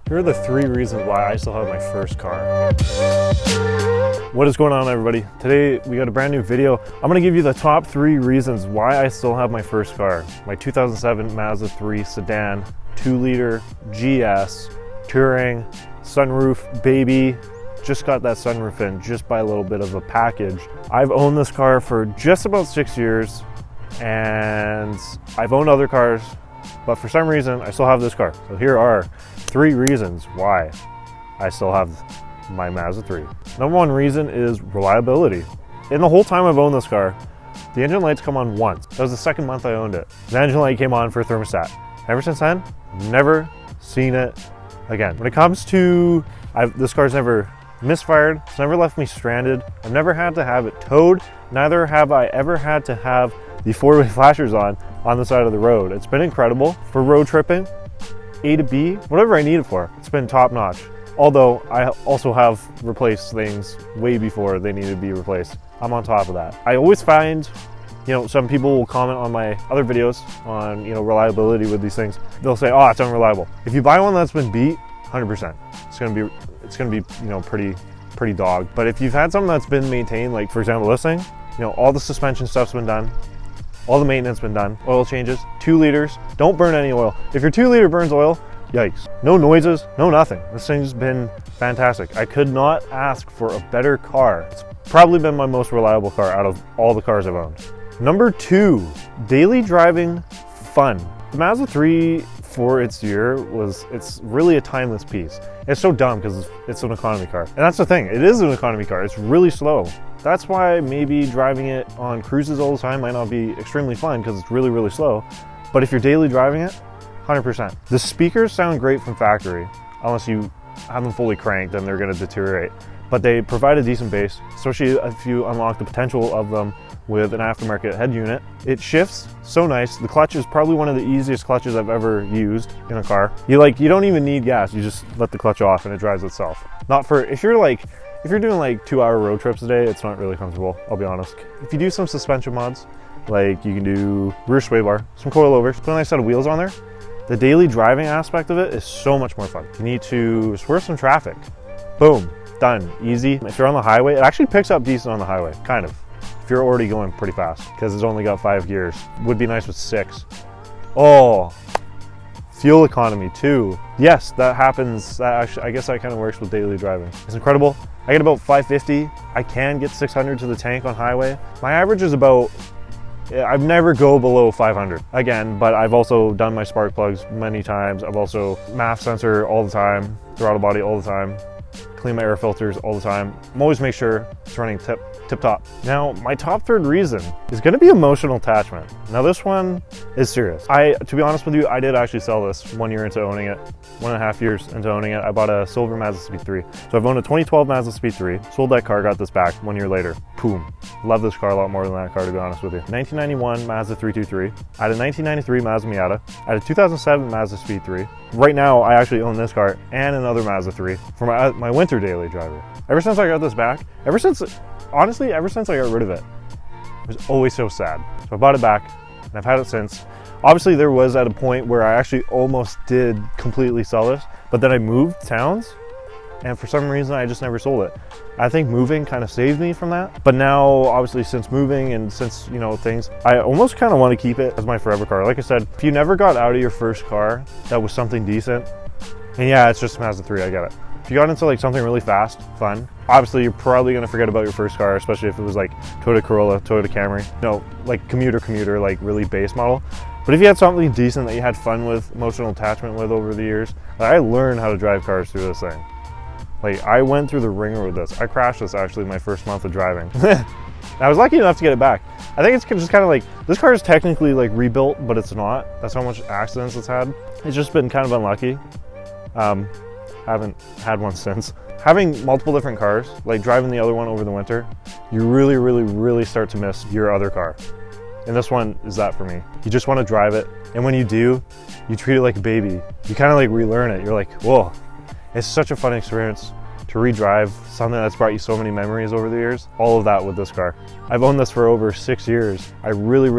Here are the 3 reasons why I still have my first car. What is going on, everybody? Today we got a brand new video. I'm gonna give you the top 3 reasons why I still have my first car. My 2007 Mazda 3 sedan, 2-liter GS, touring, sunroof, baby. Just got that sunroof in just by a little bit of a package. I've owned this car for just about 6 years, and I've owned other cars, but for some reason I still have this car. So here are 3 reasons why I still have my Mazda 3. Number 1 reason is reliability. In the whole time I've owned this car, the engine lights come on once. That was the 2nd month I owned it. The engine light came on for a thermostat. Ever since then, never seen it again. When it comes to, this car's never misfired, it's never left me stranded. I've never had to have it towed. Neither have I ever had to have the 4-way flashers on the side of the road. It's been incredible for road tripping, A to B, whatever I need it for. It's been top notch. Although I also have replaced things way before they needed to be replaced. I'm on top of that. I always find, some people will comment on my other videos on, reliability with these things. They'll say, oh, it's unreliable. If you buy one that's been beat, 100%. It's gonna be, pretty dog. But if you've had something that's been maintained, like for example this thing, all the suspension stuff's been done, all the maintenance been done, oil changes, 2 liters, don't burn any oil. If your 2-liter burns oil, yikes. No noises, no nothing. This thing's been fantastic. I could not ask for a better car. It's probably been my most reliable car out of all the cars I've owned. Number 2, daily driving fun. The Mazda 3 for its year it's really a timeless piece. It's so dumb because it's an economy car. And that's the thing, it is an economy car. It's really slow. That's why maybe driving it on cruises all the time might not be extremely fun because it's really, really slow. But if you're daily driving it, 100%. The speakers sound great from factory, unless you have them fully cranked and they're gonna deteriorate. But they provide a decent bass, especially if you unlock the potential of them with an aftermarket head unit. It shifts so nice. The clutch is probably one of the easiest clutches I've ever used in a car. You don't even need gas. You just let the clutch off and it drives itself. Not for, if you're doing like 2-hour road trips a day, it's not really comfortable, I'll be honest. If you do some suspension mods, like you can do rear sway bar, some coilovers, put a nice set of wheels on there, the daily driving aspect of it is so much more fun. You need to swerve some traffic. Boom, done, easy. If you're on the highway, it actually picks up decent on the highway, kind of. If you're already going pretty fast, because it's only got 5 gears. Would be nice with 6. Oh, fuel economy too. Yes, that happens. I guess that kind of works with daily driving. It's incredible. I get about 550. I can get 600 to the tank on highway. My average is about, I've never go below 500 again, but I've also done my spark plugs many times. I've also MAF sensor all the time, throttle body all the time, clean my air filters all the time. I'm always make sure it's running tip top. Now, my top 3rd reason is gonna be emotional attachment. Now this one is serious. To be honest with you, I did actually sell this 1 year into owning it, 1.5 years into owning it. I bought a silver Mazda Speed 3. So I've owned a 2012 Mazda Speed 3, sold that car, got this back 1 year later. Boom. Love this car a lot more than that car, to be honest with you. 1991 Mazda 323. I had a 1993 Mazda Miata. I had a 2007 Mazda Speed 3. Right now, I actually own this car and another Mazda 3 for my winter daily driver. Ever since I got this back, honestly, ever since I got rid of it, I was always so sad. So I bought it back, and I've had it since. Obviously, there was at a point where I actually almost did completely sell this, but then I moved towns, and for some reason, I just never sold it. I think moving kind of saved me from that. But now, obviously, since moving and since, things, I almost kind of want to keep it as my forever car. Like I said, if you never got out of your first car that was something decent, and yeah, it's just a Mazda 3, I get it. If you got into like something really fast, fun, obviously you're probably gonna forget about your first car, especially if it was like Toyota Corolla, Toyota Camry, like commuter, like really base model. But if you had something decent that you had fun with, emotional attachment with over the years, I learned how to drive cars through this thing. Like I went through the ringer with this. I crashed this actually my first month of driving. I was lucky enough to get it back. I think it's just kind of like, this car is technically like rebuilt, but it's not. That's how much accidents it's had. It's just been kind of unlucky. Haven't had one since. Having multiple different cars, like driving the other one over the winter, you really start to miss your other car. And this one is that for me. You just want to drive it, and when you do, you treat it like a baby. You kind of like relearn it. You're like, whoa, it's such a fun experience. to redrive something that's brought you so many memories over the years, all of that with this car. I've owned this for over 6 years. I really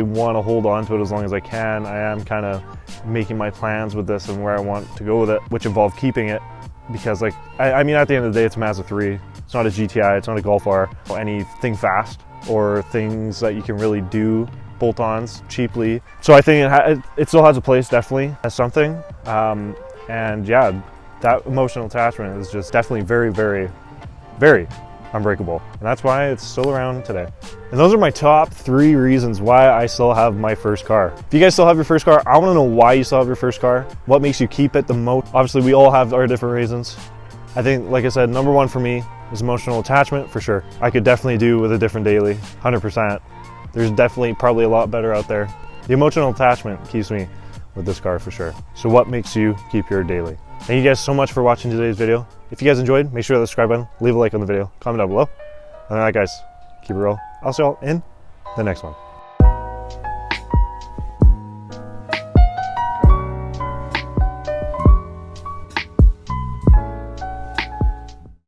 want to hold on to it as long as I can. I am kind of making my plans with this and where I want to go with it, which involve keeping it, because like, I mean, at the end of the day, it's a Mazda 3. It's not a GTI, it's not a Golf R, or anything fast or things that you can really do bolt-ons cheaply. So I think it still has a place, definitely, as something. And yeah, that emotional attachment is just definitely very unbreakable. And that's why it's still around today. And those are my top 3 reasons why I still have my first car. If you guys still have your first car, I want to know why you still have your first car. What makes you keep it the most? Obviously, we all have our different reasons. I think, like I said, number 1 for me is emotional attachment, for sure. I could definitely do with a different daily, 100%. There's definitely probably a lot better out there. The emotional attachment keeps me with this car for sure. So what makes you keep your daily? Thank you guys so much for watching today's video. If you guys enjoyed, make sure to hit the subscribe button, leave a like on the video, comment down below. And that, guys, keep it real. I'll see y'all in the next one.